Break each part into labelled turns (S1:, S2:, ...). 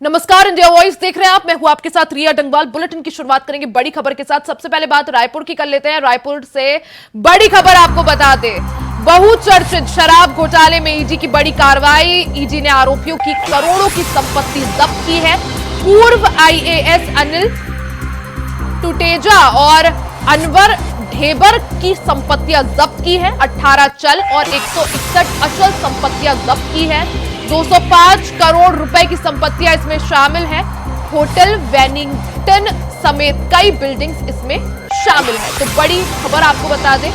S1: नमस्कार, India voice देख रहे हैं आप। मैं हूं आपके साथ रिया डंगवाल। बुलेटिन की शुरुआत करेंगे बड़ी खबर के साथ। सबसे पहले बात रायपुर की कर लेते हैं। रायपुर से बड़ी खबर आपको बता दें, बहुचर्चित शराब घोटाले में ईडी की बड़ी कार्रवाई। ईडी ने आरोपियों की करोड़ों की संपत्ति जब्त की है। पूर्व आईएएस अनिल टुटेजा और अनवर ढेबर की संपत्तियां जब्त की है। 18 चल और 161 अचल संपत्तियां जब्त की है। 205 करोड़ रुपए की संपत्तियां इसमें शामिल हैं। होटल वेनिंगटन समेत कई बिल्डिंग्स इसमें शामिल है। तो बड़ी खबर आपको बता दें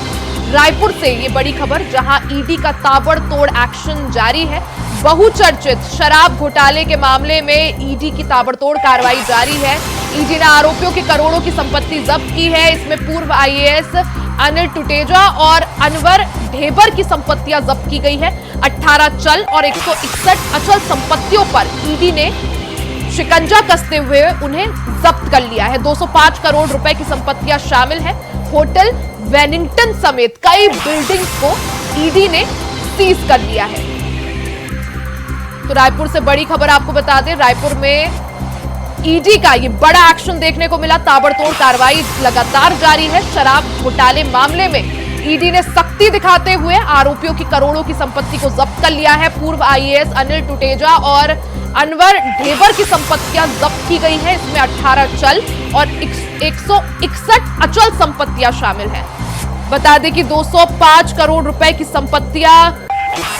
S1: रायपुर से, ये बड़ी खबर जहां ईडी का ताबड़तोड़ एक्शन जारी है। बहुचर्चित शराब घोटाले के मामले में ईडी की ताबड़तोड़ कार्रवाई जारी है। ईडी ने आरोपियों की करोड़ों की संपत्ति जब्त की है। इसमें पूर्व आईएएस अनिल टुटेजा और अनवर ढेबर की संपत्तियां जब्त की गई है। 18 चल और 161 अचल संपत्तियों पर ईडी ने शिकंजा कसते हुए उन्हें जब्त कर लिया है। 205 करोड़ रुपए की संपत्तियां शामिल है। होटल वेनिंगटन समेत कई बिल्डिंग्स को ईडी ने सीज कर लिया है। तो रायपुर से बड़ी खबर आपको बता दें, रायपुर में ईडी का ये बड़ा एक्शन देखने को मिला। ताबड़तोड़ कार्रवाई लगातार जारी है। शराब घोटाले मामले में ईडी ने सख्ती दिखाते हुए आरोपियों की करोड़ों की संपत्ति को जब्त कर लिया है। पूर्व आईएएस अनिल टुटेजा और अनवर ढेबर की संपत्तियां जब्त की गई है। इसमें 18 चल और 161 अचल संपत्तियां शामिल हैं। बता दें कि 205 करोड़ रुपए की संपत्तियां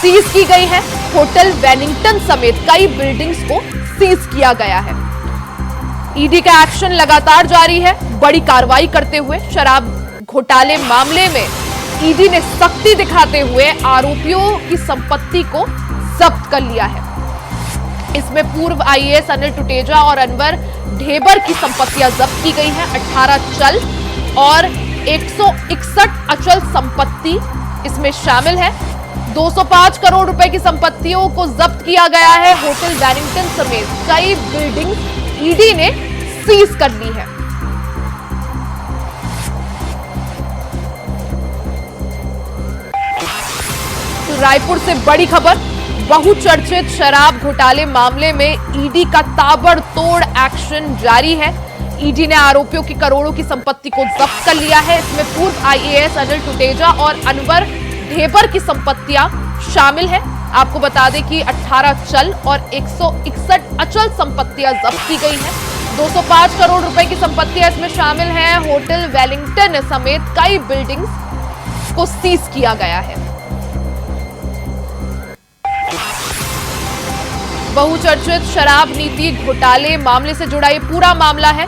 S1: सीज की गई है। होटल वेनिंगटन समेत कई बिल्डिंग्स को सीज किया गया है। ईडी का एक्शन लगातार जारी है। बड़ी कार्रवाई करते हुए शराब घोटाले मामले में ईडी ने सख्ती दिखाते हुए आरोपियों की संपत्ति को जब्त कर लिया है। इसमें पूर्व आईएएस अनिल टुटेजा और अनवर ढेबर की संपत्तियां जब्त की गई हैं। 18 चल और 161 अचल संपत्ति इसमें शामिल है। 205 करोड़ रुपए की संपत्तियों को जब्त किया गया है। होटल वेनिंगटन समेत कई बिल्डिंग ईडी ने सीज कर ली है। तो रायपुर से बड़ी खबर, बहुचर्चित शराब घोटाले मामले में ईडी का ताबड़तोड़ एक्शन जारी है। ईडी ने आरोपियों की करोड़ों की संपत्ति को जब्त कर लिया है। इसमें पूर्व आईएएस अनिल टुटेजा और अनवर ढेबर की संपत्तियां शामिल है। आपको बता दें कि 18 चल और 161 अचल संपत्तियां जब्त की गई हैं। 205 करोड़ रुपए की संपत्तियां इसमें शामिल हैं। होटल वेलिंगटन समेत कई बिल्डिंग्स को सीज किया गया है। बहुचर्चित शराब नीति घोटाले मामले से जुड़ा ये पूरा मामला है।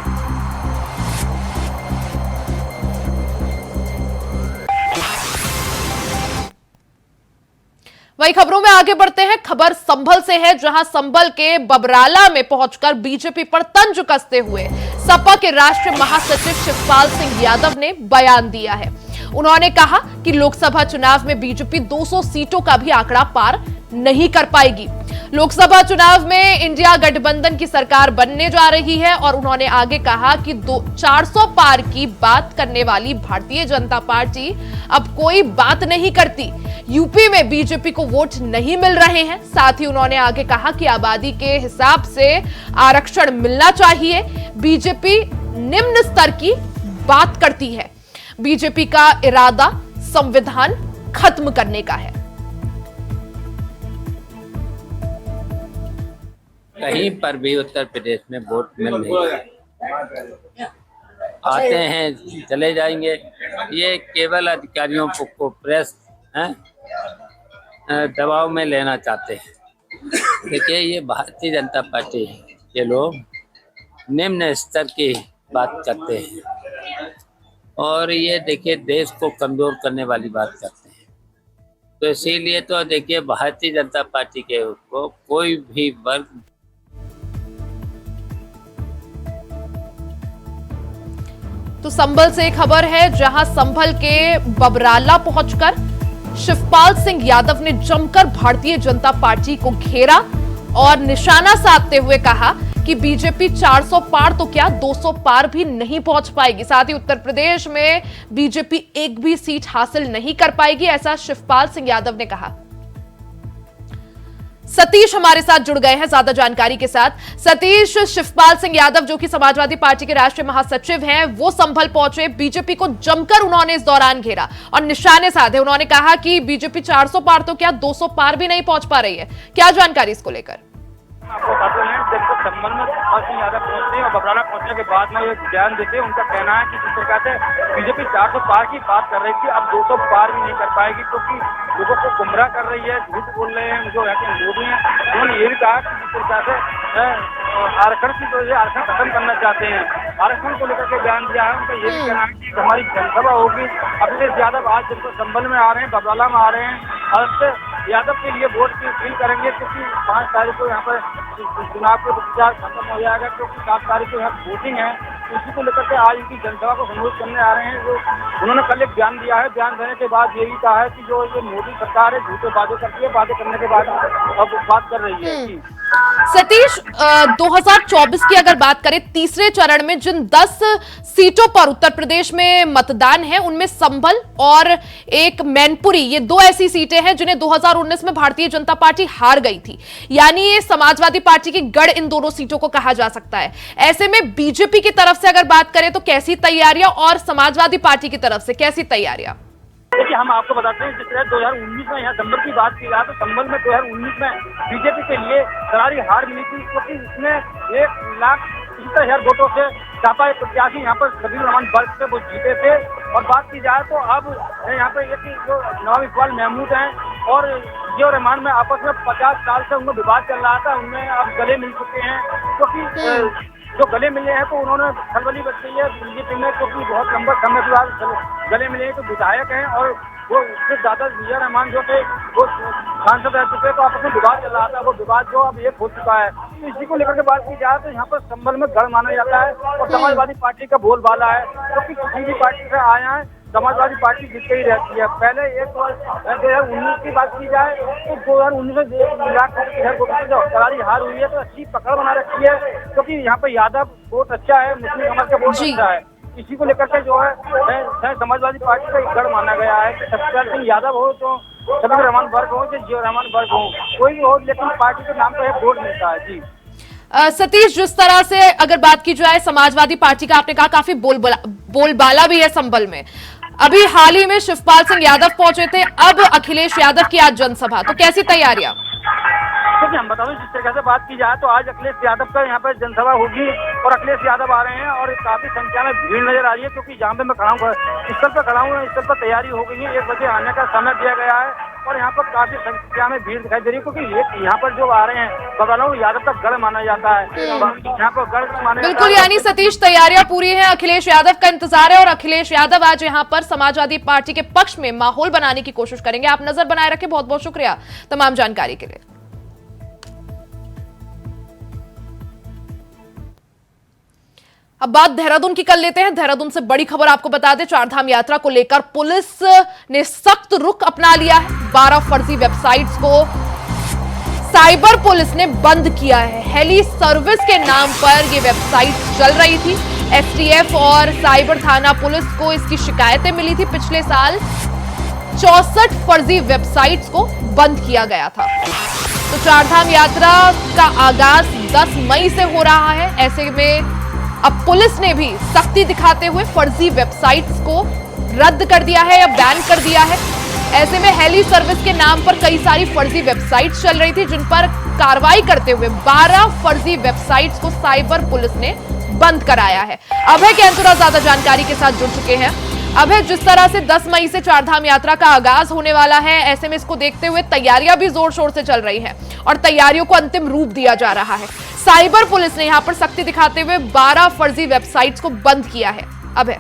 S1: वही खबरों में आगे बढ़ते हैं। खबर संभल से है, जहां संभल के बबराला में पहुंचकर बीजेपी पर तंज कसते हुए सपा के राष्ट्रीय महासचिव शिवपाल सिंह यादव ने बयान दिया है। उन्होंने कहा कि लोकसभा चुनाव में बीजेपी 200 सीटों का भी आंकड़ा पार नहीं कर पाएगी। लोकसभा चुनाव में इंडिया गठबंधन की सरकार बनने जा रही है और उन्होंने आगे कहा कि 400 पार की बात करने वाली भारतीय जनता पार्टी अब कोई बात नहीं करती। यूपी में बीजेपी को वोट नहीं मिल रहे हैं। साथ ही उन्होंने आगे कहा कि आबादी के हिसाब से आरक्षण मिलना चाहिए। बीजेपी निम्न स्तर की बात करती है। बीजेपी का इरादा संविधान खत्म करने का है।
S2: कहीं पर भी उत्तर प्रदेश में वोट मिल नहीं रहा। आते हैं चले जाएंगे। ये केवल अधिकारियों को प्रेस दबाव में लेना चाहते हैं। देखिए, ये भारतीय जनता पार्टी के लोग निम्न स्तर की बात करते हैं और ये देखिए देश को कमजोर करने वाली बात करते हैं। तो इसीलिए तो देखिए भारतीय जनता पार्टी के को कोई भी वर्ग।
S1: तो संभल से खबर है, जहां संभल के बबराला पहुंचकर शिवपाल सिंह यादव ने जमकर भारतीय जनता पार्टी को घेरा और निशाना साधते हुए कहा कि बीजेपी 400 पार तो क्या 200 पार भी नहीं पहुंच पाएगी। साथ ही उत्तर प्रदेश में बीजेपी एक भी सीट हासिल नहीं कर पाएगी, ऐसा शिवपाल सिंह यादव ने कहा। सतीश हमारे साथ जुड़ गए हैं ज्यादा जानकारी के साथ। सतीश, शिवपाल सिंह यादव जो कि समाजवादी पार्टी के राष्ट्रीय महासचिव हैं, वो संभल पहुंचे, बीजेपी को जमकर उन्होंने इस दौरान घेरा और निशाने साधे। उन्होंने कहा कि बीजेपी 400 पार तो क्या 200 पार भी नहीं पहुंच पा रही है। क्या जानकारी इसको लेकर?
S3: आपको बताते हैं जब तक संबल में शिवपाल सिंह यादव पहुंचते और बबराना पहुंचने के बाद में ये बयान देते हैं, उनका कहना है कि जिस प्रकार से बीजेपी 400 पार की बात कर रही थी, अब 200 पार भी नहीं कर पाएगी, क्योंकि लोगों को गुमराह कर रही है, झूठ बोल रहे हैं जो यहाँ के मोदी हैं। उन्होंने ये भी कहा कि जिस प्रकार से आरक्षण की जो है आरक्षण खत्म करना चाहते हैं, आरक्षण को लेकर के बयान दिया है। उनका ये भी कहना है कि हमारी जनसभा होगी। अखिलेश यादव आज जब संबल में आ रहे हैं, बबराना में आ रहे हैं, और यादव के लिए वोट की अपील करेंगे, क्योंकि 5 तारीख को यहाँ पर चुनाव का प्रचार खत्म हो जाएगा, क्योंकि 7 तारीख को यहाँ वोटिंग है। इसी को लेकर के आज उनकी जनसभा को संबोधित करने आ रहे हैं। जो उन्होंने कल एक बयान दिया है, बयान देने के बाद ये भी कहा है कि जो ये मोदी सरकार है झूठे वादे करती है, वादे करने के बाद अब बात कर रही है।
S1: सतीश, 2024 की अगर बात करें, तीसरे चरण में जिन 10 सीटों पर उत्तर प्रदेश में मतदान है, उनमें संभल और एक मैनपुरी, ये 2 ऐसी सीटें हैं जिन्हें 2019 में भारतीय जनता पार्टी हार गई थी। यानी ये समाजवादी पार्टी की गढ़ इन दोनों सीटों को कहा जा सकता है। ऐसे में बीजेपी की तरफ से अगर बात करें तो कैसी तैयारियां, और समाजवादी पार्टी की तरफ से कैसी तैयारियां?
S3: देखिए, हम आपको बताते हैं जिस तरह 2019 में यहाँ संबल की बात की जाए तो संबल में 2019 में बीजेपी के लिए करारी हार मिली थी, क्योंकि इसमें 1,70,000 वोटों से चापा एक प्रत्याशी यहाँ पर सभी रहमान वर्ग से वो जीते थे। और बात की जाए तो अब यहाँ पर एक जो नवाब इकबाल महमूद हैं और जियो रहमान में आपस में 50 साल से उनमें विवाद चल रहा था, उनमें अब गले मिल चुके हैं। क्योंकि जो गले मिले हैं तो उन्होंने खलबली बरती है बीजेपी में, क्योंकि बहुत लंबा समय के बाद गले मिले हैं। तो विधायक हैं और वो उससे ज्यादा जिया रहमान जो थे वो सांसद रह चुके, तो आपस में विवाद चल रहा था, वो विवाद जो अब एक हो चुका है। तो इसी को लेकर के बात की जाए तो यहाँ पर संबल में गढ़ माना जाता है और समाजवादी पार्टी का बोलबाला है, क्योंकि किसी भी पार्टी से आए हैं समाजवादी पार्टी जीतती ही रहती है। पहले 2019 की बात की जाए तो 2019 में जो करारी हार हुई है तो अच्छी पकड़ बना रखी है, क्योंकि यहाँ पे यादव वोट अच्छा है, मुस्लिम समाज का वोट अच्छा है। इसी को लेकर के जो है समाजवादी पार्टी का एक गढ़ माना गया है कि शिवपाल सिंह यादव हो तो सभी रहमान वर्ग हो, जियो रहमान वर्ग हो, कोई भी हो, लेकिन पार्टी के नाम पर वोट मिलता है। जी
S1: सतीश, जिस तरह से अगर बात की जाए समाजवादी पार्टी का, आपने कहा काफी बोलबाला भी है संभल में। अभी हाल ही में शिवपाल सिंह यादव पहुंचे थे, अब अखिलेश यादव की आज जनसभा, तो कैसी तैयारियां?
S3: क्योंकि हम बता दें जिस तरह से बात की जाए तो आज अखिलेश यादव का यहाँ पर जनसभा होगी और अखिलेश यादव आ रहे हैं और काफी संख्या में भीड़ नजर आ रही है। क्योंकि जहाँ पे मैं खड़ा हूँ स्थल पर खड़ा हूँ, स्थल पर तैयारी हो गई है, 1 बजे आने का समय दिया गया है और यहाँ पर काफी संख्या में भीड़ दिखाई दे रही है। क्योंकि यहाँ पर जो आ रहे हैं बबराना यादव का गढ़ माना जाता है, यहाँ पर गढ़ माना
S1: बिल्कुल। यानी सतीश, तैयारियां पूरी है, अखिलेश यादव का इंतजार है और अखिलेश यादव आज यहाँ पर समाजवादी पार्टी के पक्ष में माहौल बनाने की कोशिश करेंगे। आप नजर बनाए रखें। बहुत बहुत शुक्रिया तमाम जानकारी के लिए। अब बात देहरादून की कर लेते हैं। देहरादून से बड़ी खबर आपको बता दें, चारधाम यात्रा को लेकर पुलिस ने सख्त रुख अपना लिया है। 12 फर्जी वेबसाइट्स को साइबर पुलिस ने बंद किया है। हेली सर्विस के नाम पर यह वेबसाइट चल रही थी। एसटीएफ और साइबर थाना पुलिस को इसकी शिकायतें मिली थी। पिछले साल 64 फर्जी वेबसाइट्स को बंद किया गया था। तो चारधाम यात्रा का आगाज 10 मई से हो रहा है। ऐसे में अब पुलिस ने भी सख्ती दिखाते हुए फर्जी वेबसाइट्स को रद्द कर दिया है या बैन कर दिया है। ऐसे में हेली सर्विस के नाम पर कई सारी फर्जी वेबसाइट्स चल रही थी, जिन पर कार्रवाई करते हुए 12 फर्जी वेबसाइट्स को साइबर पुलिस ने बंद कराया है। अभय कैंतुरा ज्यादा जानकारी के साथ जुड़ चुके हैं। अभय, जिस तरह से 10 मई से चारधाम यात्रा का आगाज होने वाला है, ऐसे में इसको देखते हुए तैयारियां भी जोर शोर से चल रही हैं और तैयारियों को अंतिम रूप दिया जा रहा है। साइबर पुलिस ने यहां पर सख्ती दिखाते हुए 12 फर्जी वेबसाइट्स को बंद किया है। अभय,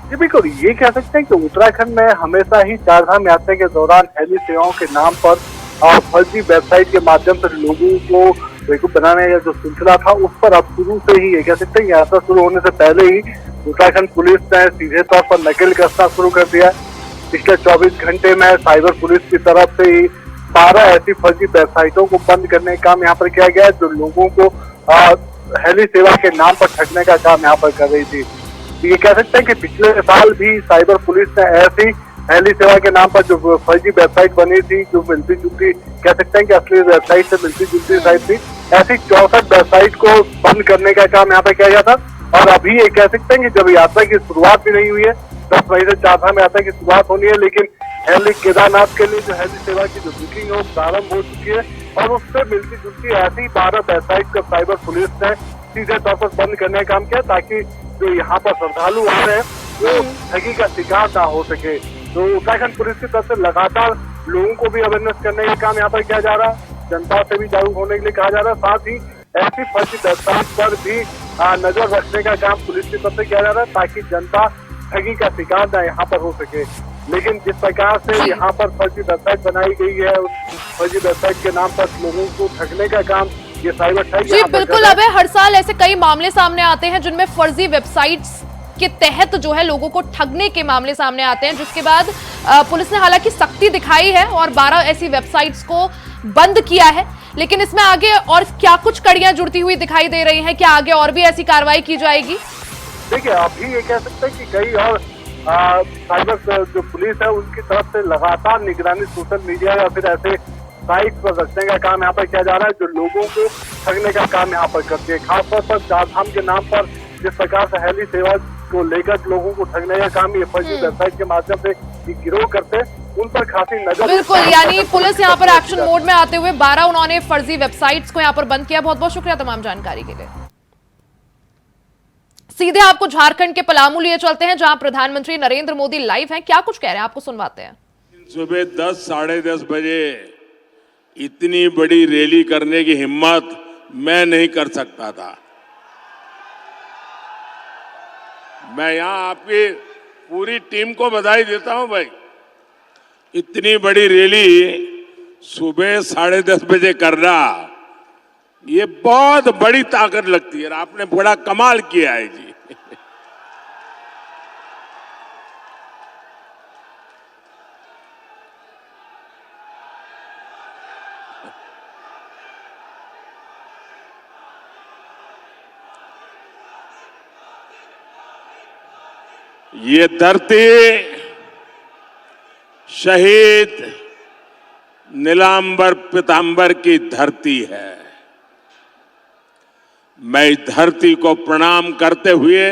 S4: बिल्कुल ये कह सकते हैं कि उत्तराखंड में हमेशा ही चारधाम यात्रा के दौरान हेली सेवाओं के नाम पर फर्जी वेबसाइट के माध्यम से लोगों को बेवकूफ बनाने का जो सिलसिला था, उस पर अब शुरू से ही ये कह सकते हैं यात्रा शुरू होने से पहले ही उत्तराखंड पुलिस ने सीधे तौर पर नकेल कसना शुरू कर दिया। पिछले 24 घंटे में साइबर पुलिस की तरफ से ही 12 ऐसी फर्जी वेबसाइटों को बंद करने का काम यहाँ पर किया गया, जो लोगों को हेली सेवा के नाम पर ठगने का काम यहाँ पर कर रही थी। ये कह सकते हैं कि पिछले साल भी साइबर पुलिस ने ऐसी पहली सेवा के नाम पर जो फर्जी वेबसाइट बनी थी, जो मिलती जुलती कह सकते हैं कि असली वेबसाइट से मिलती जुलती साइट थी, ऐसी 64 वेबसाइट को बंद करने का काम यहाँ पे किया गया था। और अभी ये कह सकते हैं कि जब यात्रा की शुरुआत भी नहीं हुई है, 10 मई से चारधाम यात्रा की शुरुआत होनी है, लेकिन हेली केदारनाथ के लिए जो हेली सेवा की जो बुकिंग है वो प्रारंभ हो चुकी है। और उससे मिलती जुलती ऐसी 12 वेबसाइट का साइबर पुलिस ने सीधे तौर पर बंद करने का काम किया, ताकि जो यहाँ पर श्रद्धालु आ रहे हैं वो ठगी का शिकार ना हो सके। तो उत्तराखंड पुलिस की तरफ से लगातार लोगों को भी अवेयरनेस करने का काम यहाँ पर किया जा रहा है, जनता से भी जागरूक होने के लिए कहा जा रहा है। साथ ही ऐसी फर्जी वेबसाइट पर भी नजर रखने का काम पुलिस की तरफ से किया जा रहा है, ताकि जनता ठगी का शिकार न यहाँ पर हो सके। लेकिन जिस प्रकार से यहाँ पर फर्जी वेबसाइट बनाई गई है, उस फर्जी वेबसाइट के नाम पर लोगों को ठगने का काम ये साइबर ठग
S1: जी बिल्कुल। अब हर साल ऐसे कई मामले सामने आते हैं जिनमें फर्जी वेबसाइट्स के तहत जो है लोगों को ठगने के मामले सामने आते हैं, जिसके बाद पुलिस ने हालांकि सख्ती दिखाई है और 12 ऐसी वेबसाइट्स को बंद किया है। लेकिन इसमें आगे और क्या कुछ कड़ियां जुड़ती हुई दिखाई दे रही हैं? क्या आगे और भी ऐसी कार्रवाई की जाएगी?
S4: देखिए, अभी ये कह सकते हैं कि कई और साइबर जो पुलिस है उनकी तरफ से लगातार निगरानी सोशल मीडिया या फिर ऐसे साइट पर रखने का काम यहाँ पर किया जा रहा है, जो लोगों को ठगने का काम यहाँ पर करती है। खासतौर पर चारधाम के नाम पर जिस प्रकार से हेली सेवा को लेकर लोगों को ठगने का काम ये फर्जी वेबसाइट के माध्यम से गिरोह करते हैं, उन पर खासी नजर।
S1: बिल्कुल, यानी पुलिस यहाँ पर एक्शन मोड में आते हुए 12 उन्होंने फर्जी वेबसाइट्स को यहाँ पर बंद किया। बहुत बहुत शुक्रिया तमाम जानकारी के लिए। सीधे आपको झारखंड के पलामू लिए चलते हैं, जहां प्रधानमंत्री नरेंद्र मोदी लाइव हैं। क्या कुछ कह रहे हैं आपको सुनवाते हैं।
S5: सुबह 10 साढ़े 10 बजे इतनी बड़ी रैली करने की हिम्मत मैं नहीं कर सकता था। मैं यहां आपकी पूरी टीम को बधाई देता हूं भाई। इतनी बड़ी रैली सुबह 10:30 बजे करना, ये बहुत बड़ी ताकत लगती है। आपने बड़ा कमाल किया है जी। ये धरती शहीद नीलांबर पीतांबर की धरती है। मैं इस धरती को प्रणाम करते हुए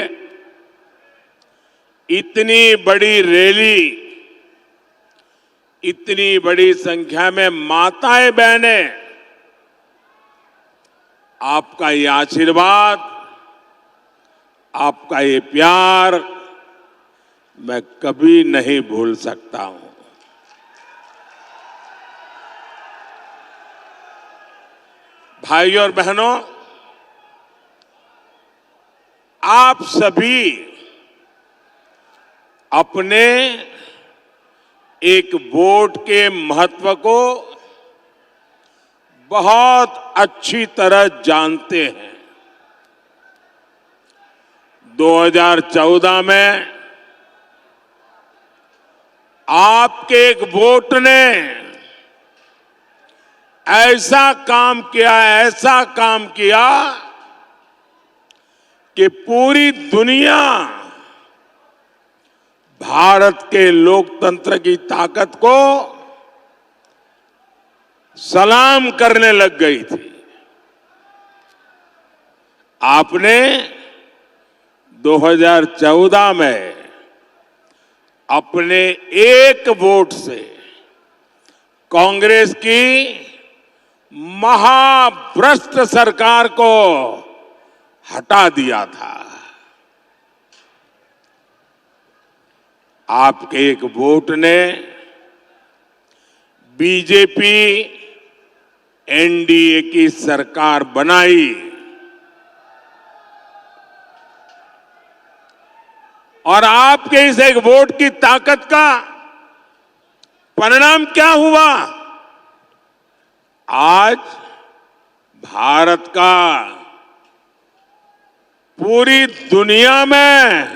S5: इतनी बड़ी रैली, इतनी बड़ी संख्या में माताएं बहनें, आपका ये आशीर्वाद, आपका ये प्यार मैं कभी नहीं भूल सकता हूं। भाइयों और बहनों, आप सभी अपने एक वोट के महत्व को बहुत अच्छी तरह जानते हैं। 2014 में आपके एक वोट ने ऐसा काम किया कि पूरी दुनिया भारत के लोकतंत्र की ताकत को सलाम करने लग गई थी। आपने 2014 में अपने एक वोट से कांग्रेस की महाभ्रष्ट सरकार को हटा दिया था। आपके एक वोट ने बीजेपी एनडीए की सरकार बनाई और आपके इस एक वोट की ताकत का परिणाम क्या हुआ? आज भारत का पूरी दुनिया में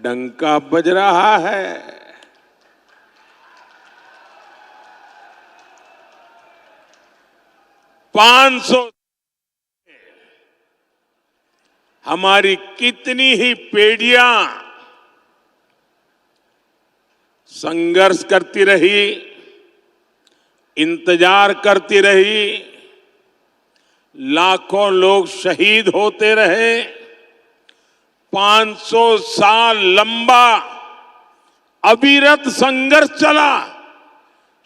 S5: डंका बज रहा है। 500 हमारी कितनी ही पीढ़ियां संघर्ष करती रही, इंतजार करती रही, लाखों लोग शहीद होते रहे, 500 साल लंबा अविरत संघर्ष चला।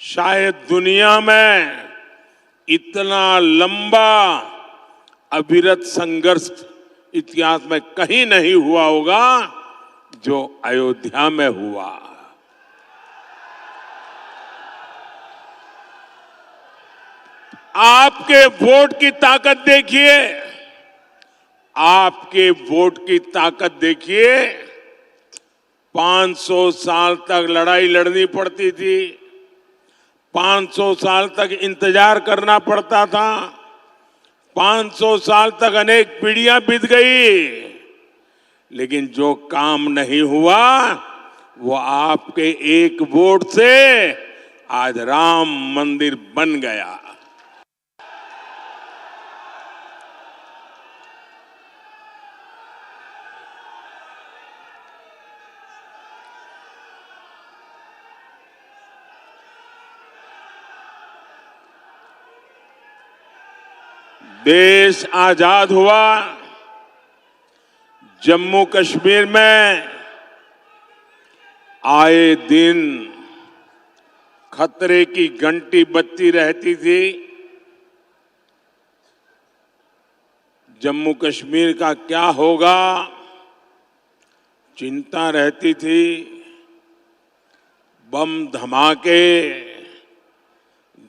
S5: शायद दुनिया में इतना लंबा अविरत संघर्ष इतिहास में कहीं नहीं हुआ होगा जो अयोध्या में हुआ। आपके वोट की ताकत देखिए, आपके वोट की ताकत देखिए। 500 साल तक लड़ाई लड़नी पड़ती थी, 500 साल तक इंतजार करना पड़ता था, 500 साल तक अनेक पीढ़ियां बीत गई, लेकिन जो काम नहीं हुआ वो आपके एक वोट से आज राम मंदिर बन गया। देश आजाद हुआ, जम्मू कश्मीर में आए दिन खतरे की घंटी बजती रहती थी। जम्मू कश्मीर का क्या होगा चिंता रहती थी। बम धमाके,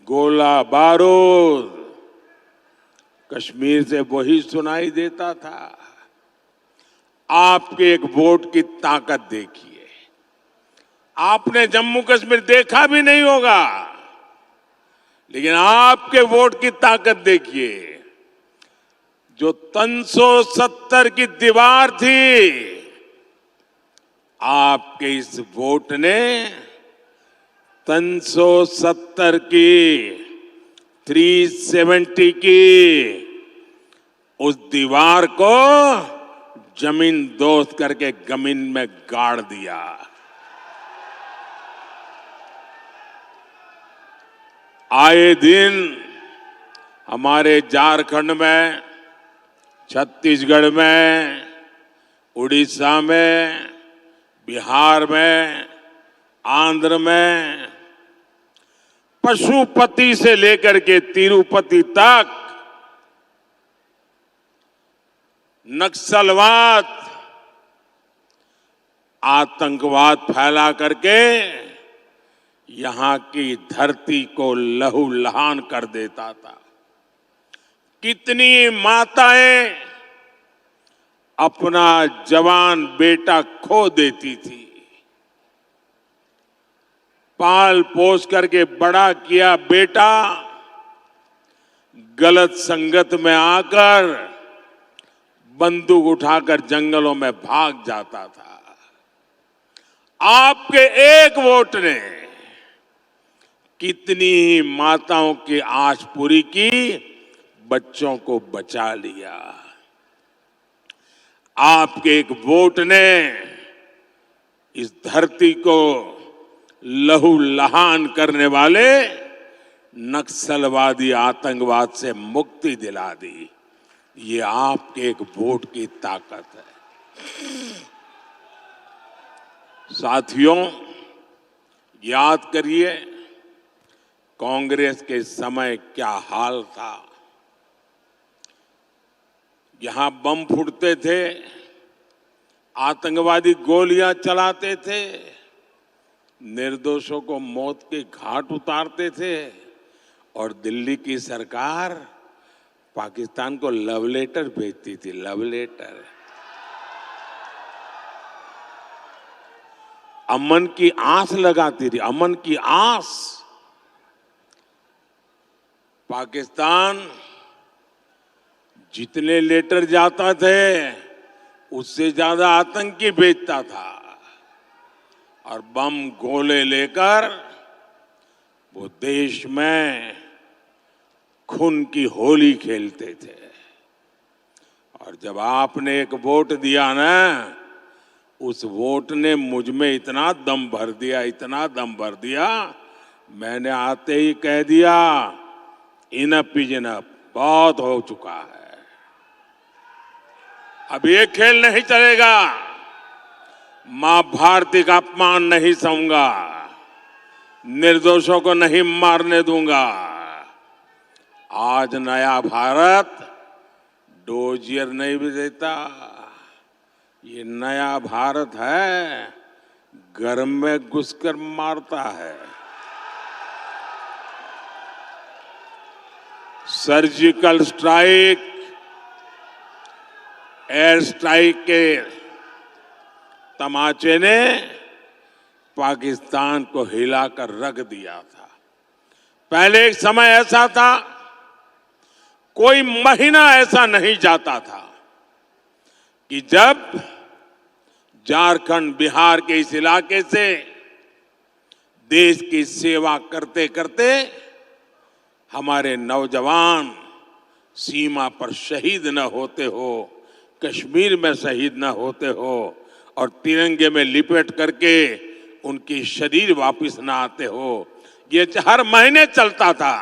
S5: गोला बारूद कश्मीर से वही सुनाई देता था। आपके एक वोट की ताकत देखिए। आपने जम्मू कश्मीर देखा भी नहीं होगा, लेकिन आपके वोट की ताकत देखिए। जो 370 की दीवार थी, आपके इस वोट ने 370 की 370 की उस दीवार को जमीन दोस्त करके जमीन में गाड़ दिया। आए दिन हमारे झारखंड में, छत्तीसगढ़ में, उड़ीसा में, बिहार में, आंध्र में, पशुपति से लेकर के तिरुपति तक नक्सलवाद, आतंकवाद फैला करके यहां की धरती को लहूलुहान कर देता था। कितनी माताएं अपना जवान बेटा खो देती थी। पाल पोस करके बड़ा किया बेटा गलत संगत में आकर बंदूक उठाकर जंगलों में भाग जाता था। आपके एक वोट ने कितनी ही माताओं की आस पूरी की, बच्चों को बचा लिया। आपके एक वोट ने इस धरती को लहूलुहान करने वाले नक्सलवादी आतंकवाद से मुक्ति दिला दी। ये आपके एक वोट की ताकत है। साथियों, याद करिए कांग्रेस के समय क्या हाल था। यहां बम फूटते थे, आतंकवादी गोलियां चलाते थे, निर्दोषों को मौत के घाट उतारते थे, और दिल्ली की सरकार पाकिस्तान को लव लेटर भेजती थी। लव लेटर, अमन की आस लगाती थी, अमन की आस। पाकिस्तान जितने लेटर जाता थे उससे ज्यादा आतंकी भेजता था, और बम गोले लेकर वो देश में खून की होली खेलते थे। और जब आपने एक वोट दिया ना, उस वोट ने मुझ में इतना दम भर दिया, इतना दम भर दिया, मैंने आते ही कह दिया इनफ इज इनफ, बहुत हो चुका है, अब ये खेल नहीं चलेगा, मां भारती का अपमान नहीं सहूंगा, निर्दोषों को नहीं मारने दूंगा। आज नया भारत डोजियर नहीं भी देता, ये नया भारत है घर में घुसकर मारता है। सर्जिकल स्ट्राइक, एयर स्ट्राइक के तमाचे ने पाकिस्तान को हिलाकर रख दिया था। पहले एक समय ऐसा था, कोई महीना ऐसा नहीं जाता था कि जब झारखंड, बिहार के इस इलाके से देश की सेवा करते करते हमारे नौजवान सीमा पर शहीद न होते हो, कश्मीर में शहीद न होते हो और तिरंगे में लिपेट करके उनकी शरीर वापस न आते हो। ये हर महीने चलता था।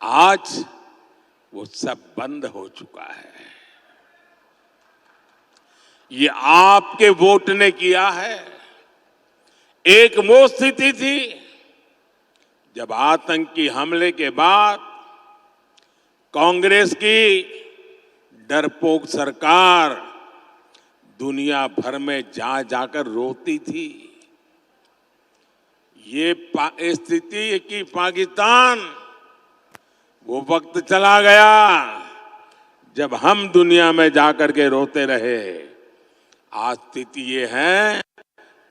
S5: आज वो सब बंद हो चुका है। ये आपके वोट ने किया है। एक वो स्थिति थी जब आतंकी हमले के बाद कांग्रेस की डरपोक सरकार दुनिया भर में जाकर रोती थी। ये स्थिति कि पाकिस्तान, वो वक्त चला गया जब हम दुनिया में जाकर के रोते रहे। आज स्थिति ये है,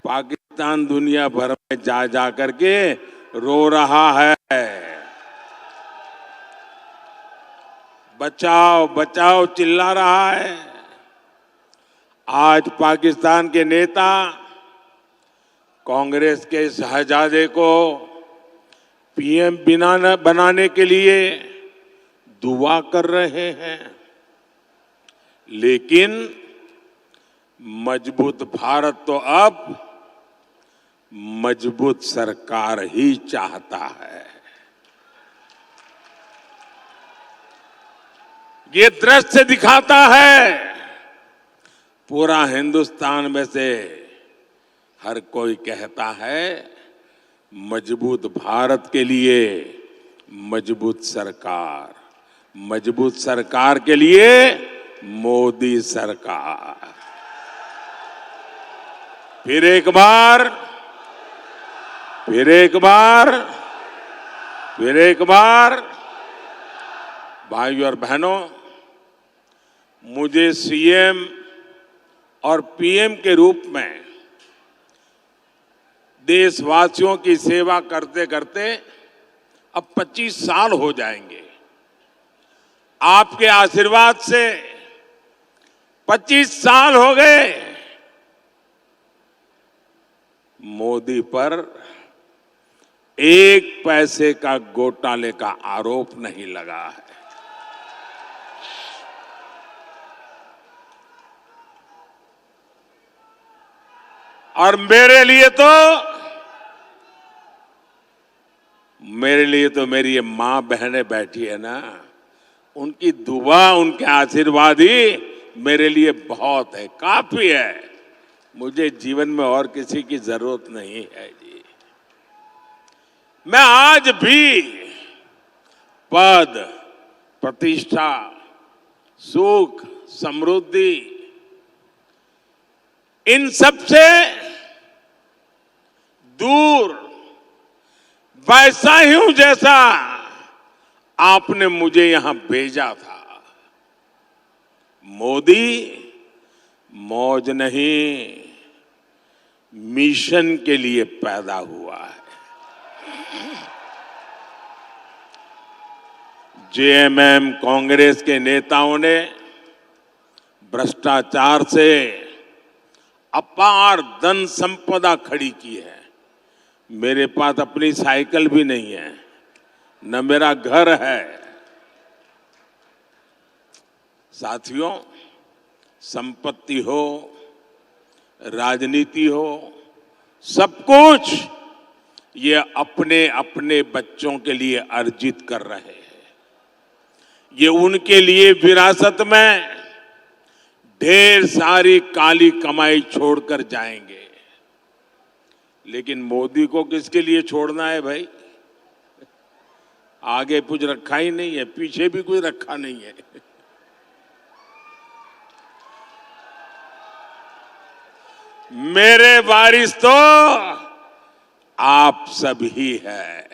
S5: पाकिस्तान दुनिया भर में जा करके रो रहा है, बचाओ बचाओ चिल्ला रहा है। आज पाकिस्तान के नेता कांग्रेस के शहजादे को पीएम बनाने के लिए दुआ कर रहे हैं, लेकिन मजबूत भारत तो अब मजबूत सरकार ही चाहता है। ये दृश्य दिखाता है पूरा हिंदुस्तान में से हर कोई कहता है मजबूत भारत के लिए मजबूत सरकार, मजबूत सरकार के लिए मोदी सरकार। फिर एक बार भाइयों और बहनों, मुझे सीएम और पीएम के रूप में देशवासियों की सेवा करते करते अब 25 साल हो जाएंगे। आपके आशीर्वाद से 25 साल हो गए। मोदी पर एक पैसे का घोटाले का आरोप नहीं लगा है। और मेरे लिए तो मेरी ये मां बहनें बैठी है ना, उनकी दुआ, उनके आशीर्वाद ही मेरे लिए बहुत है, काफी है। मुझे जीवन में और किसी की जरूरत नहीं है जी। मैं आज भी पद, प्रतिष्ठा, सुख, समृद्धि, इन सब से दूर वैसा ही हूं जैसा आपने मुझे यहां भेजा था। मोदी मौज नहीं, मिशन के लिए पैदा हुआ है। जेएमएम कांग्रेस के नेताओं ने भ्रष्टाचार से अपार धन संपदा खड़ी की है। मेरे पास अपनी साइकिल भी नहीं है, न मेरा घर है। साथियों, संपत्ति हो, राजनीति हो, सब कुछ ये अपने अपने बच्चों के लिए अर्जित कर रहे हैं। ये उनके लिए विरासत में ढेर सारी काली कमाई छोड़कर जाएंगे। लेकिन मोदी को किसके लिए छोड़ना है भाई? आगे कुछ रखा ही नहीं है, पीछे भी कुछ रखा नहीं है। मेरे वारिस तो आप सभी है,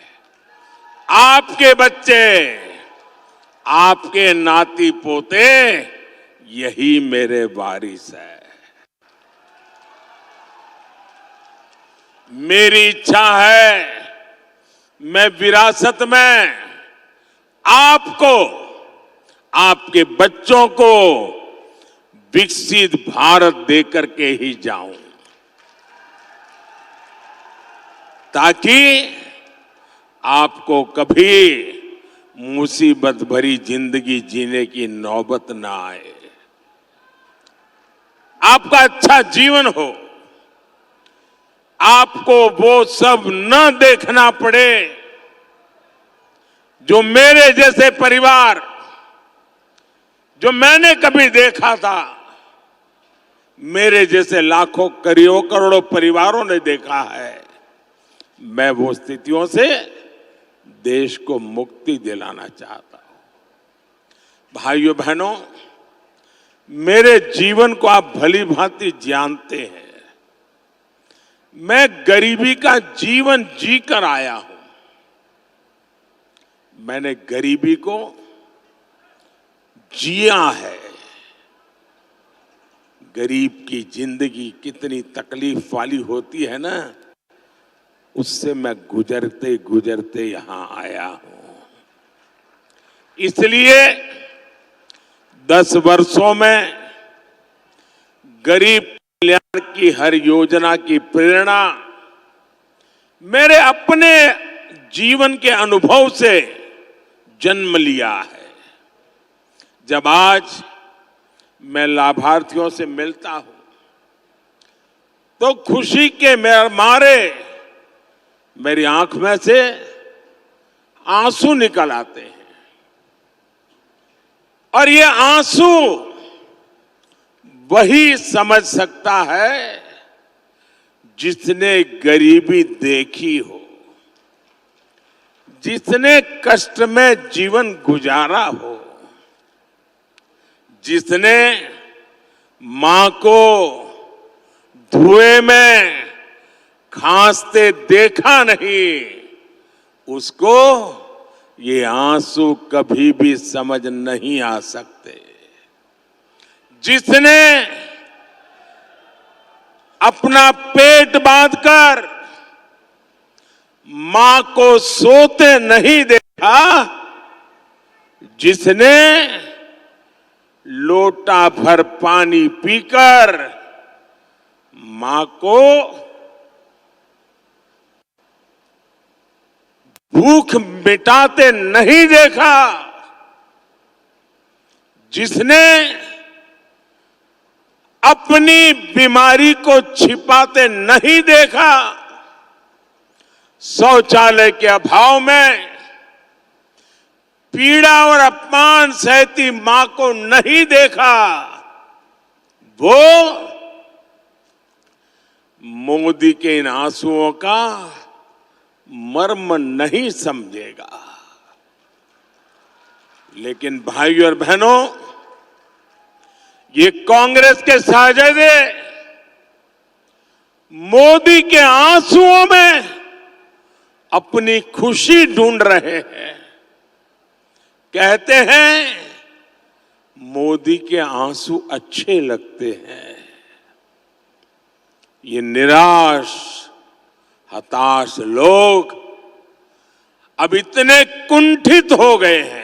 S5: आपके बच्चे, आपके नाती पोते, यही मेरे वारिस है। मेरी इच्छा है मैं विरासत में आपको, आपके बच्चों को विकसित भारत देकर के ही जाऊं, ताकि आपको कभी मुसीबत भरी जिंदगी जीने की नौबत ना आए, आपका अच्छा जीवन हो, आपको वो सब न देखना पड़े जो मेरे जैसे परिवार, जो मैंने कभी देखा था, मेरे जैसे लाखों करोड़ों परिवारों ने देखा है। मैं वो स्थितियों से देश को मुक्ति दिलाना चाहता हूं। भाइयों बहनों, मेरे जीवन को आप भली भांति जानते हैं। मैं गरीबी का जीवन जीकर आया हूं। मैंने गरीबी को जिया है। गरीब की जिंदगी कितनी तकलीफ वाली होती है ना, उससे मैं गुजरते गुजरते यहां आया हूं। इसलिए 10 वर्षों में गरीब कल्याण की हर योजना की प्रेरणा मेरे अपने जीवन के अनुभव से जन्म लिया है। जब आज मैं लाभार्थियों से मिलता हूं तो खुशी के मारे मेरी आंख में से आंसू निकल आते हैं। और ये आंसू वही समझ सकता है जिसने गरीबी देखी हो, जिसने कष्ट में जीवन गुजारा हो, जिसने मां को धुएं में खांसते देखा नहीं, उसको ये आंसू कभी भी समझ नहीं आ सकते। जिसने अपना पेट बांधकर मां को सोते नहीं देखा, जिसने लोटा भर पानी पीकर मां को भूख मिटाते नहीं देखा, जिसने अपनी बीमारी को छिपाते नहीं देखा, शौचालय के अभाव में पीड़ा और अपमान सहती मां को नहीं देखा, वो मोदी के इन आंसुओं का मर्म नहीं समझेगा। लेकिन भाइयों और बहनों, ये कांग्रेस के साजिदे मोदी के आंसुओं में अपनी खुशी ढूंढ रहे हैं। कहते हैं मोदी के आंसू अच्छे लगते हैं। ये निराश हताश लोग अब इतने कुंठित हो गए हैं